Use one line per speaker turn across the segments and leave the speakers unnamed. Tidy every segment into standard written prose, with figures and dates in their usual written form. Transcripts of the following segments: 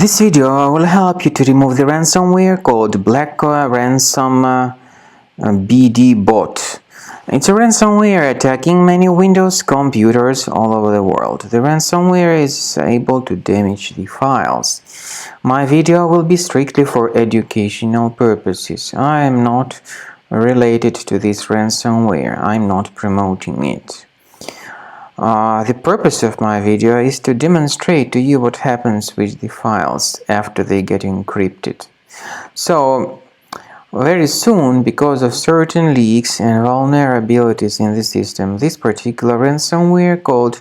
This video will help you to remove the ransomware called Blackransombdbot. It's a ransomware attacking many Windows computers all over the world. The ransomware is able to damage the files. My video will be strictly for educational purposes. I am not related to this ransomware. I'm not promoting it. The purpose of my video is to demonstrate to you what happens with the files after they get encrypted. So, very soon, because of certain leaks and vulnerabilities in the system, this particular ransomware called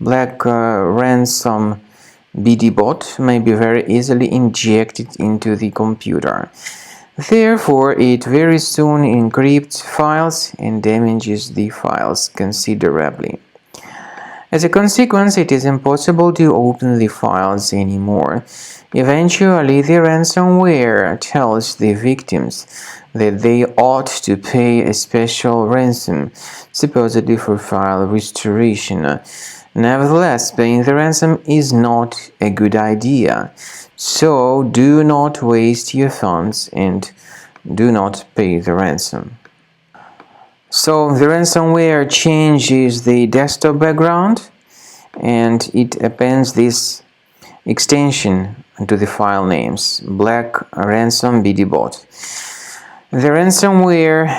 Blackransombdbot may be very easily injected into the computer. Therefore, it very soon encrypts files and damages the files considerably. As a consequence, it is impossible to open the files anymore. Eventually, the ransomware tells the victims that they ought to pay a special ransom, supposedly for file restoration. Nevertheless, paying the ransom is not a good idea, so do not waste your funds and do not pay the ransom. So the ransomware changes the desktop background and it appends this extension to the file names Blackransombdbot. The ransomware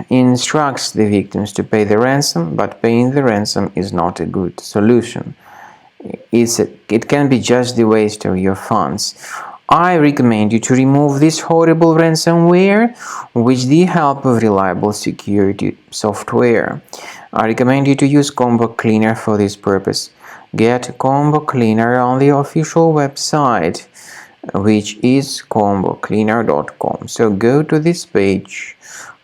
instructs the victims to pay the ransom, but paying the ransom is not a good solution. It can be just the waste of your funds. I recommend you to remove this horrible ransomware with the help of reliable security software. I recommend you to use Combo Cleaner for this purpose. Get Combo Cleaner on the official website, which is combocleaner.com. So go to this page,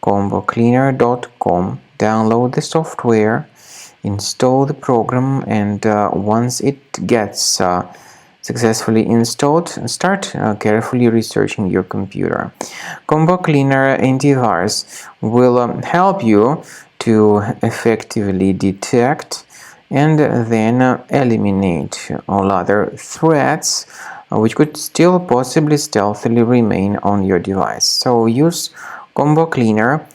combocleaner.com, download the software, install the program, and once it gets successfully installed, start carefully researching your computer. Cleaner Antivirus will help you to effectively detect and then eliminate all other threats which could still possibly stealthily remain on your device. So use Combo Cleaner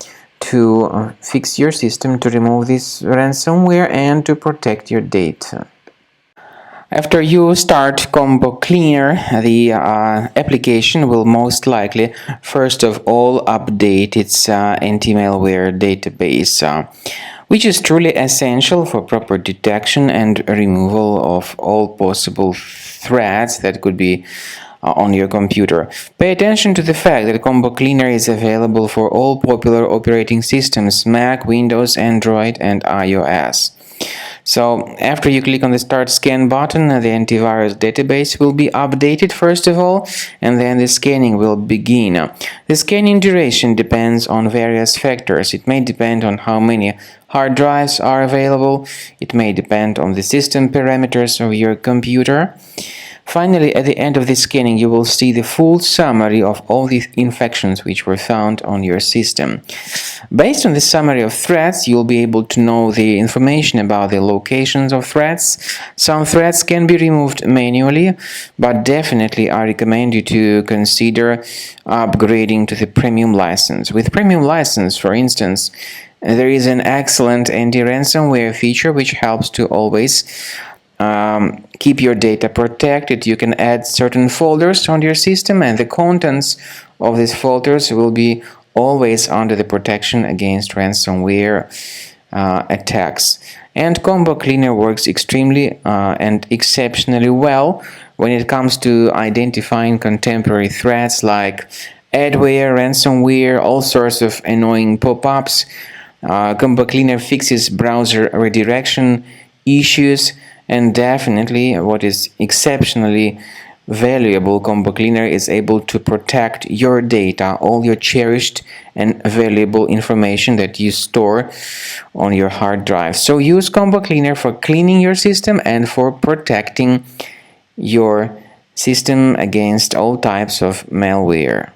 to fix your system, to remove this ransomware and to protect your data. After you start Combo Cleaner, the application will most likely first of all update its anti-malware database, which is truly essential for proper detection and removal of all possible threats that could be on your computer. Pay attention to the fact that Combo Cleaner is available for all popular operating systems: Mac, Windows, Android, and iOS. So, after you click on the Start Scan button, the antivirus database will be updated first of all, and then the scanning will begin. The scanning duration depends on various factors. It may depend on how many hard drives are available. It may depend on the system parameters of your computer. Finally, at the end of the scanning, you will see the full summary of all the infections which were found on your system. Based on the summary of threats, you'll be able to know the information about the locations of threats. Some threats can be removed manually, but definitely I recommend you to consider upgrading to the premium license. With premium license, for instance, there is an excellent anti-ransomware feature which helps to always keep your data protected. You can add certain folders on your system, and the contents of these folders will be always under the protection against ransomware attacks. And Combo Cleaner works extremely and exceptionally well when it comes to identifying contemporary threats like adware, ransomware, all sorts of annoying pop-ups. Combo Cleaner fixes browser redirection issues. And definitely, what is exceptionally valuable, Combo Cleaner is able to protect your data, all your cherished and valuable information that you store on your hard drive. So use Combo Cleaner for cleaning your system and for protecting your system against all types of malware.